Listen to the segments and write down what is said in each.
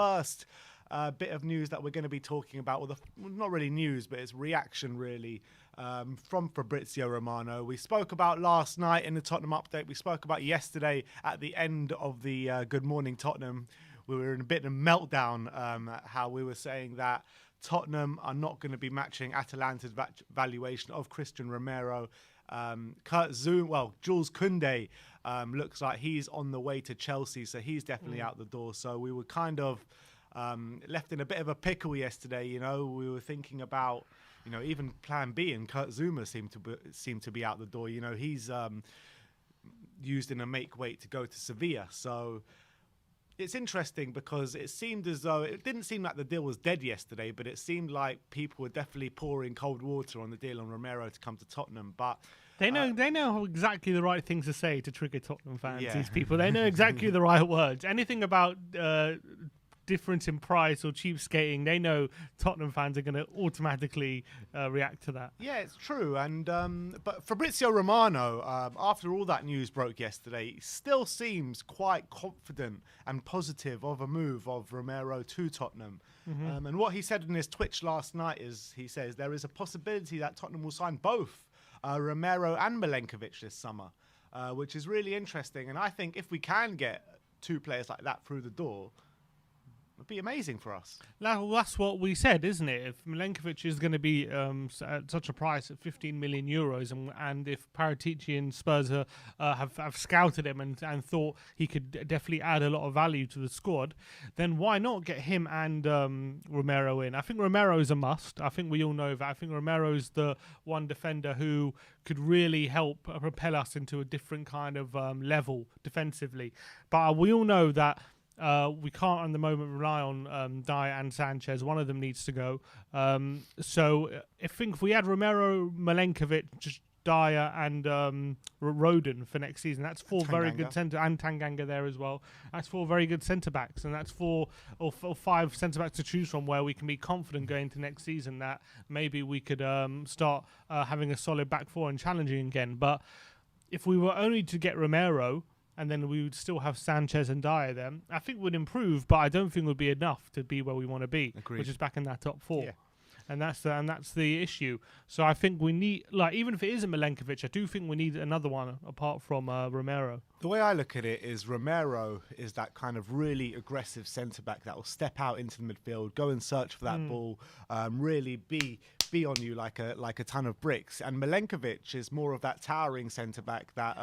first bit of news that we're going to be talking about, well, not really news, but it's reaction really, from Fabrizio Romano. We spoke about last night in the Tottenham update. We spoke about yesterday at the end of the Good Morning Tottenham. We were in a bit of a meltdown, how we were saying that Tottenham are not going to be matching Atalanta's valuation of Christian Romero. Jules Koundé looks like he's on the way to Chelsea, so he's definitely out the door. So we were kind of left in a bit of a pickle yesterday. You know, we were thinking about, you know, even Plan B, and Kurt Zouma seemed to be out the door. You know, he's used in a make weight to go to Sevilla. So it's interesting because it seemed as though it didn't seem like the deal was dead yesterday, but it seemed like people were definitely pouring cold water on the deal on Romero to come to Tottenham. But they know exactly the right things to say to trigger Tottenham fans. Yeah. These people, they know exactly the right words. Anything about difference in price or cheapskating, they know Tottenham fans are going to automatically react to that. Yeah, it's true. And but Fabrizio Romano, after all that news broke yesterday, still seems quite confident and positive of a move of Romero to Tottenham. And what he said in his Twitch last night is, he says there is a possibility that Tottenham will sign both Romero and Milenkovic this summer, which is really interesting. And I think if we can get two players like that through the door, it'd be amazing for us. That's what we said, isn't it? If Milenkovic is going to be at such a price at 15 million euros, and if Paratici and Spurs have scouted him and thought he could definitely add a lot of value to the squad, then why not get him and Romero in? I think Romero's a must. I think we all know that. I think Romero's the one defender who could really help propel us into a different kind of level defensively. But we all know that we can't, at the moment, rely on Dyer and Sanchez. One of them needs to go. So I think if we had Romero, Milenkovic, Dyer, and Rodon for next season, that's four very good centre, and Tanganga there as well. That's four very good centre backs, and that's four or five centre backs to choose from, where we can be confident going into next season that maybe we could start having a solid back four and challenging again. But if we were only to get Romero, and then we would still have Sanchez and Dyer then, I think we'd improve, but I don't think it would be enough to be where we want to be. Agreed. Which is back in that top four. Yeah. And that's the issue. So I think we need, like, even if it isn't Milenkovic, I do think we need another one apart from Romero. The way I look at it is Romero is that kind of really aggressive centre-back that will step out into the midfield, go and search for that ball, really be on you like a ton of bricks. And Milenkovic is more of that towering centre-back that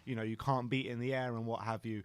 you can't beat in the air and what have you.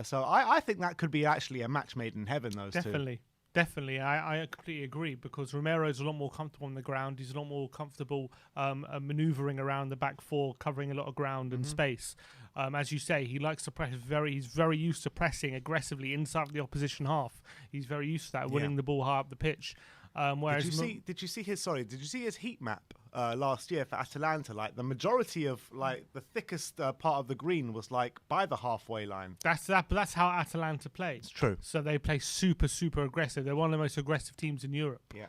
So I think that could be actually a match made in heaven, those two. Definitely, I completely agree, because Romero is a lot more comfortable on the ground. He's a lot more comfortable manoeuvring around the back four, covering a lot of ground and space. As you say, he likes to press He's very used to pressing aggressively inside the opposition half. He's very used to that, winning the ball high up the pitch. Whereas did you see his heat map last year for Atalanta? Like, the majority of the thickest part of the green was by the halfway line. That's how Atalanta play. It's true. So they play super aggressive. They're one of the most aggressive teams in Europe. Yeah,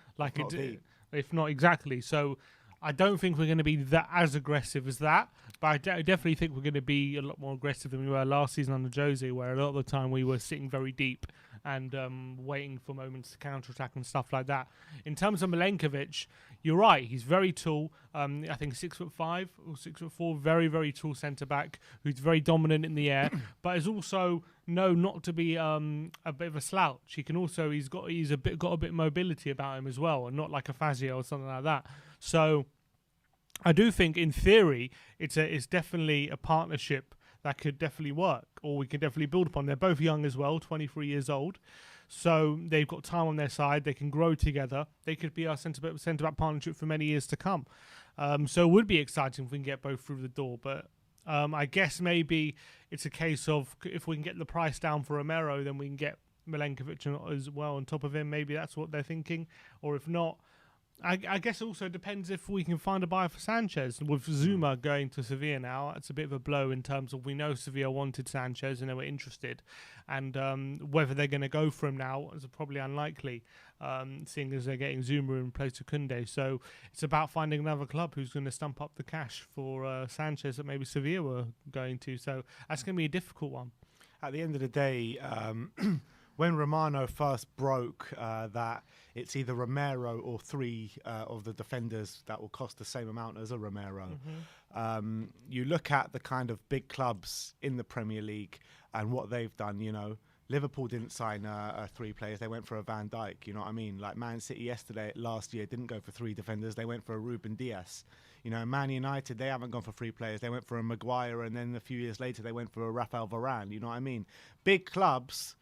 if not exactly. So I don't think we're going to be as aggressive as that, but I definitely think we're going to be a lot more aggressive than we were last season under Jose, where a lot of the time we were sitting very deep and waiting for moments to counter-attack and stuff like that. In terms of Milenkovic, you're right. He's very tall. I think 6'5" or 6'4", very, very tall centre-back who's very dominant in the air, but is also known not to be a bit of a slouch. He's got a bit of mobility about him as well, and not like a Fazio or something like that. So I do think, in theory, it's definitely a partnership that could definitely work, or we can definitely build upon. They're both young as well, 23 years old. So they've got time on their side. They can grow together. They could be our centre-back partnership for many years to come. So it would be exciting if we can get both through the door. But I guess maybe it's a case of, if we can get the price down for Romero, then we can get Milenkovic as well on top of him. Maybe that's what they're thinking. Or if not, I guess it also depends if we can find a buyer for Sanchez. With Zouma going to Sevilla now, it's a bit of a blow in terms of, we know Sevilla wanted Sanchez and they were interested. And whether they're going to go for him now is probably unlikely, seeing as they're getting Zouma in place of Koundé. So it's about finding another club who's going to stump up the cash for Sanchez that maybe Sevilla were going to. So that's going to be a difficult one. At the end of the day, when Romano first broke that it's either Romero or three of the defenders that will cost the same amount as a Romero. You look at the kind of big clubs in the Premier League and what they've done, you know. Liverpool didn't sign 3 players. They went for a Van Dijk, you know what I mean? Like Man City last year didn't go for 3 defenders. They went for a Ruben Dias. You know, Man United, they haven't gone for 3 players. They went for a Maguire, and then a few years later, they went for a Rafael Varane, you know what I mean? Big clubs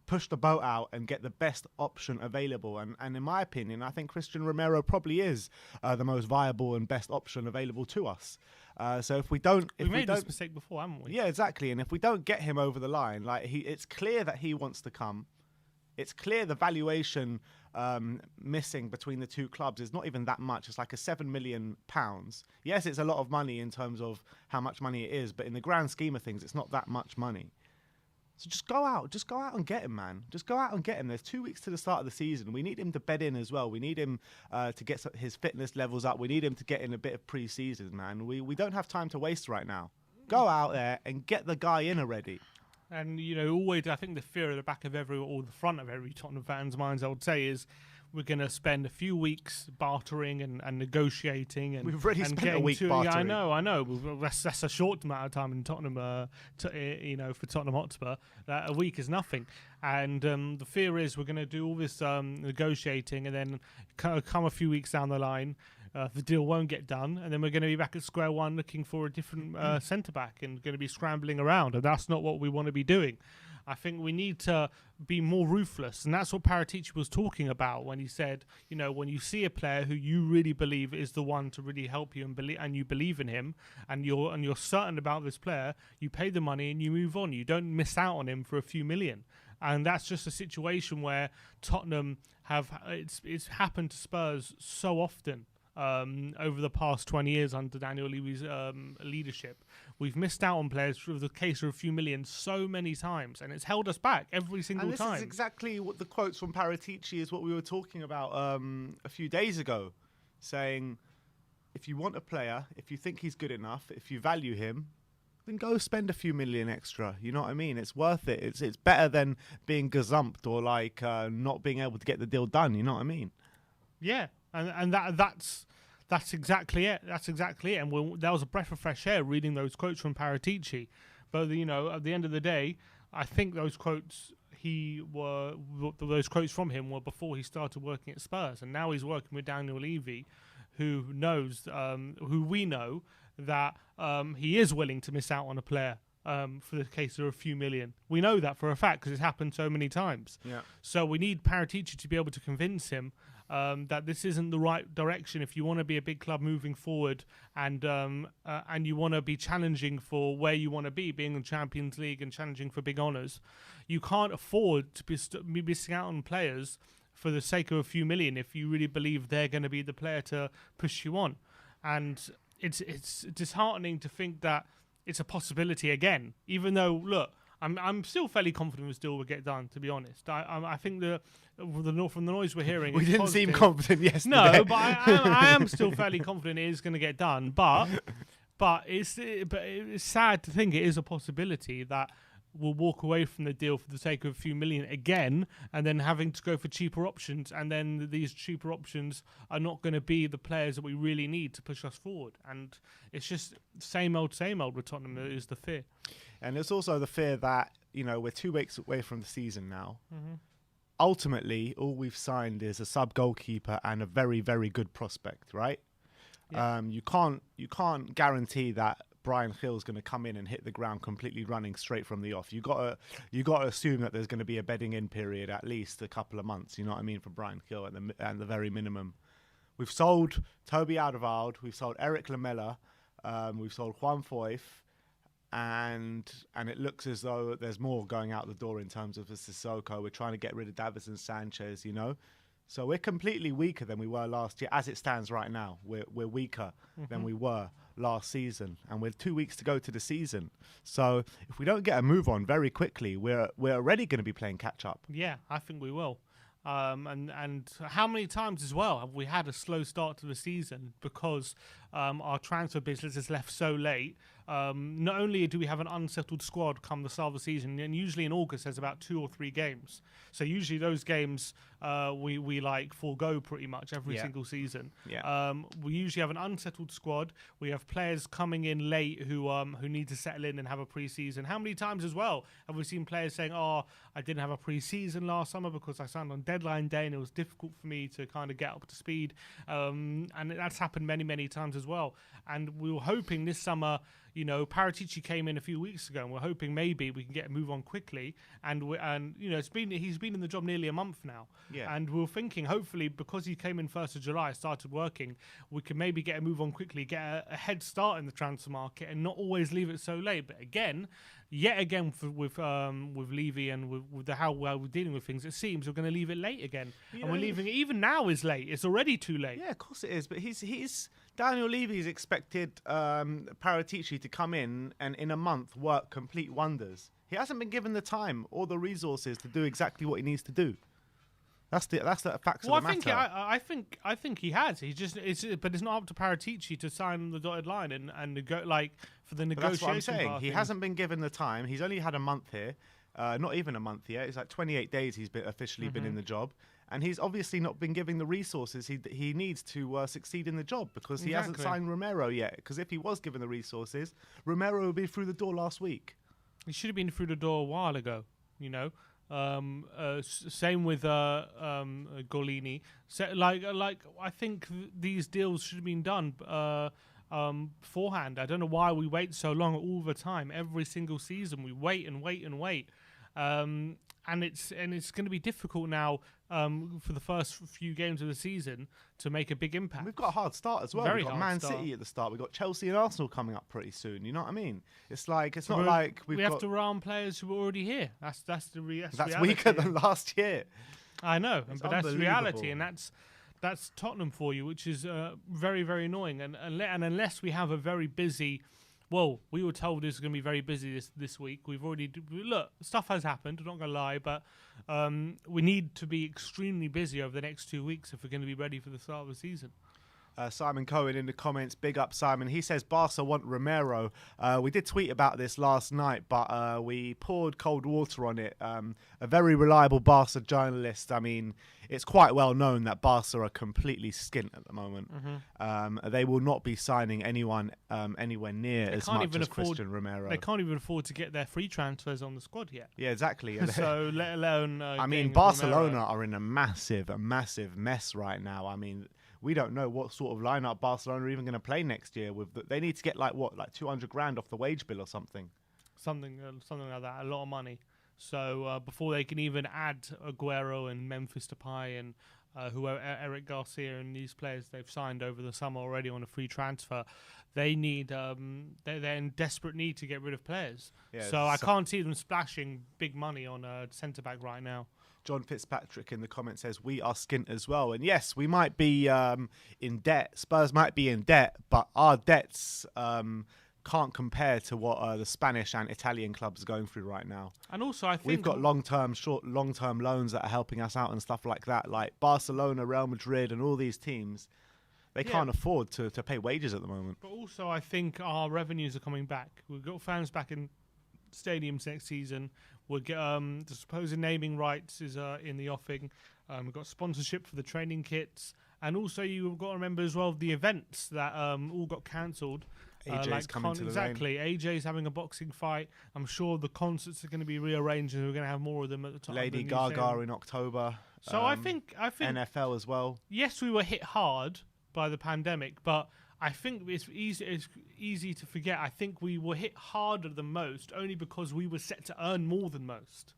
push the boat out and get the best option available. And in my opinion, I think Christian Romero probably is the most viable and best option available to us. So if we don't... We made this mistake before, haven't we? Yeah, exactly. And if we don't get him over the line, like it's clear that he wants to come. It's clear the valuation missing between the 2 clubs is not even that much. It's like a £7 million. Yes, it's a lot of money in terms of how much money it is, but in the grand scheme of things, it's not that much money. So just go out and get him, man. Just go out and get him. There's 2 weeks to the start of the season. We need him to bed in as well. We need him to get his fitness levels up. We need him to get in a bit of pre-season, man. We don't have time to waste right now. Go out there and get the guy in already. And, you know, always, I think the fear at the back of or the front of every Tottenham fan's minds, I would say, is we're going to spend a few weeks bartering and negotiating. And we've already spent a week Yeah, bartering. I know. That's a short amount of time in Tottenham, you know, for Tottenham Hotspur. A week is nothing. And the fear is we're going to do all this negotiating, and then come a few weeks down the line, the deal won't get done, and then we're going to be back at square one looking for a different centre-back and going to be scrambling around, and that's not what we want to be doing. I think we need to be more ruthless, and that's what Paratici was talking about when he said, you know, when you see a player who you really believe is the one to really help you and you believe in him, and you're certain about this player, you pay the money and you move on. You don't miss out on him for a few million. And that's just a situation where Tottenham it's happened to Spurs so often. Over the past 20 years under Daniel Levy's leadership. We've missed out on players through the case of a few million so many times, and it's held us back every single time. And this is exactly what the quotes from Paratici is what we were talking about a few days ago, saying, if you want a player, if you think he's good enough, if you value him, then go spend a few million extra. You know what I mean? It's worth it. It's better than being gazumped or like not being able to get the deal done. You know what I mean? Yeah, and that's exactly it. That's exactly it. And that was a breath of fresh air reading those quotes from Paratici. But you know, at the end of the day, I think those quotes from him were before he started working at Spurs, and now he's working with Daniel Levy, who knows, who we know that he is willing to miss out on a player. For the case of a few million. We know that for a fact because it's happened so many times. Yeah. So we need Paratici to be able to convince him that this isn't the right direction if you want to be a big club moving forward and you want to be challenging for where you want to be, being in Champions League and challenging for big honours. You can't afford to be missing out on players for the sake of a few million if you really believe they're going to be the player to push you on. And it's disheartening to think that it's a possibility again, even though, look, I'm still fairly confident this deal will get done, to be honest. I think from the noise we're hearing, we didn't seem confident yesterday. No, but I am still fairly confident it is going to get done. But it's sad to think it is a possibility that we'll walk away from the deal for the sake of a few million again, and then having to go for cheaper options, and then these cheaper options are not going to be the players that we really need to push us forward. And it's just same old with Tottenham is the fear. And it's also the fear that, you know, we're 2 weeks away from the season now. Mm-hmm. Ultimately, all we've signed is a sub goalkeeper and a very, very good prospect, right? Yeah. You can't guarantee that Brian Hill's going to come in and hit the ground completely running straight from the off. You got to assume that there's going to be a bedding in period, at least a couple of months. You know what I mean, for Brian Hill at the very minimum. We've sold Toby Alderweireld, we've sold Eric Lamela, we've sold Juan Foyth, and it looks as though there's more going out the door in terms of the Sissoko. We're trying to get rid of Davison Sanchez, you know. So we're completely weaker than we were last year. As it stands right now, we're weaker than we were last season, and we're 2 weeks to go to the season. So if we don't get a move on very quickly, we're already going to be playing catch up. Yeah, I think we will. And how many times as well have we had a slow start to the season because our transfer business is left so late not only do we have an unsettled squad come the start of the season, and usually in August there's about 2 or 3 games. So usually those games we like forego pretty much every single season. We usually have an unsettled squad. We have players coming in late who need to settle in and have a pre-season. How many times as well have we seen players saying, "Oh, I didn't have a pre-season last summer because I signed on deadline day and it was difficult for me to kind of get up to speed." And that's happened many times as well. And we were hoping this summer, Paratici came in a few weeks ago, and we're hoping maybe we can get a move on quickly. And he's been in the job nearly a month now. Yeah. And we were thinking, hopefully, because he came in 1st of July, started working, we can maybe get a move on quickly, get a head start in the transfer market, and not always leave it so late. But yet again, with Levy and with how well we're dealing with things, it seems we're going to leave it late again. And we're leaving it, even now is late. It's already too late. Yeah, of course it is. But he's Daniel Levy's expected Paratici to come in and in a month work complete wonders. He hasn't been given the time or the resources to do exactly what he needs to do. That's the facts of the matter. I think he has. But it's not up to Paratici to sign the dotted line and go for the negotiation. But that's what I'm saying. He hasn't been given the time. He's only had a month here, not even a month yet. It's like 28 days he's officially been in the job, and he's obviously not been given the resources he needs to succeed in the job because he hasn't signed Romero yet. Because if he was given the resources, Romero would be through the door last week. He should have been through the door a while ago. Same with Golini. I think these deals should have been done beforehand. I don't know why we wait so long all the time. Every single season we wait and wait and wait. And it's going to be difficult now for the first few games of the season to make a big impact. We've got a hard start as well. Very We've got hard Man City at the start. We've got Chelsea and Arsenal coming up pretty soon. You know what I mean? It's not like we have to rely on players who are already here. That's reality. Weaker than last year. I know, but that's the reality, and that's Tottenham for you, which is very, very annoying. And unless we have a very busy. Well, we were told it's going to be very busy this week. We've already... Look, stuff has happened, I'm not going to lie, but we need to be extremely busy over the next 2 weeks if we're going to be ready for the start of the season. Simon Cohen in the comments, big up Simon. He says Barca want Romero. We did tweet about this last night, but we poured cold water on it. A very reliable Barca journalist. I mean, it's quite well known that Barca are completely skint at the moment. They will not be signing anyone anywhere near as much as Christian Romero. They can't even afford to get their free transfers on the squad yet. Yeah, exactly. So let alone... I mean, Barcelona are in a massive mess right now. I mean... We don't know what sort of lineup Barcelona are even going to play next year. They need to get like 200 grand off the wage bill or something. Something like that. A lot of money. So before they can even add Aguero and Memphis Depay and whoever Eric Garcia and these players they've signed over the summer already on a free transfer, they need they're in desperate need to get rid of players. Yeah, so I can't see them splashing big money on a centre back right now. John Fitzpatrick in the comments says we are skint as well, and yes, we might be in debt. Spurs might be in debt, but our debts can't compare to what the Spanish and Italian clubs are going through right now. And also, I think we've got long-term loans that are helping us out and stuff like that, like Barcelona, Real Madrid, and all these teams. They can't afford to pay wages at the moment. But also, I think our revenues are coming back. We've got fans back in stadiums next season. We'll get the supposed naming rights is in the offing. We've got sponsorship for the training kits, and also you've got to remember as well the events that all got cancelled. AJ's coming to the exactly. Rain. AJ's having a boxing fight. I'm sure the concerts are going to be rearranged, and we're going to have more of them at the time. Lady Gaga in October. So I think NFL as well. Yes, we were hit hard by the pandemic, but I think it's easy to forget. I think we were hit harder than most only because we were set to earn more than most.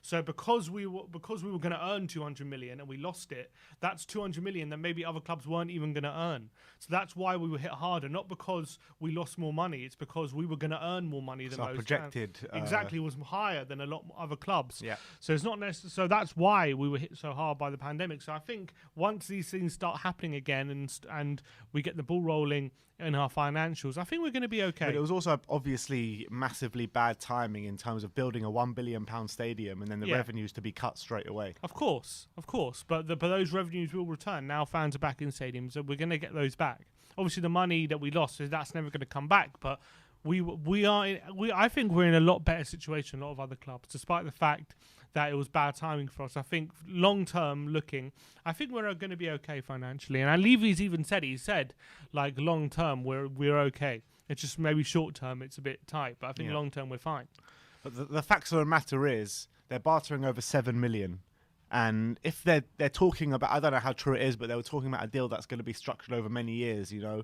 So because we were going to earn 200 million and we lost it, that's 200 million that maybe other clubs weren't even going to earn. So that's why we were hit harder, not because we lost more money. It's because we were going to earn more money than most. Projected exactly was higher than a lot of other clubs. Yeah. So it's not necessarily. So that's why we were hit so hard by the pandemic. So I think once these things start happening again and we get the ball rolling in our financials, I think we're going to be okay. But it was also obviously massively bad timing in terms of building a £1 billion stadium and then the revenues to be cut straight away. Of course. But those revenues will return. Now fans are back in stadiums, so we're going to get those back. Obviously, the money that we lost, that's never going to come back. But I think we're in a lot better situation than a lot of other clubs, despite the fact that it was bad timing for us. I think long term looking, I think we're going to be okay financially. And Levy's even said, like long term we're okay. It's just maybe short term it's a bit tight, but I think long term we're fine. But the fact of the matter is they're bartering over 7 million. And if they're talking about, I don't know how true it is, but they were talking about a deal that's going to be structured over many years, you know.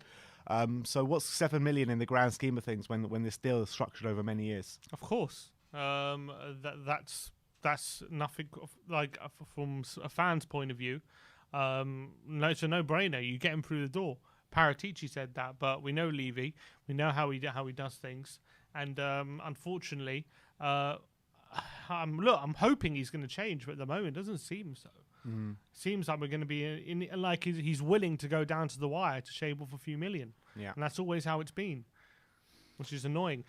So what's 7 million in the grand scheme of things when this deal is structured over many years? Of course, that's nothing. Like from a fan's point of view, no, it's a no-brainer. You get him through the door. Paratici said that, but we know Levy. We know how he does things, and unfortunately, I'm hoping he's going to change, but at the moment, it doesn't seem so. Seems like we're going to be in like he's willing to go down to the wire to shave off a few million. Yeah, and that's always how it's been, which is annoying.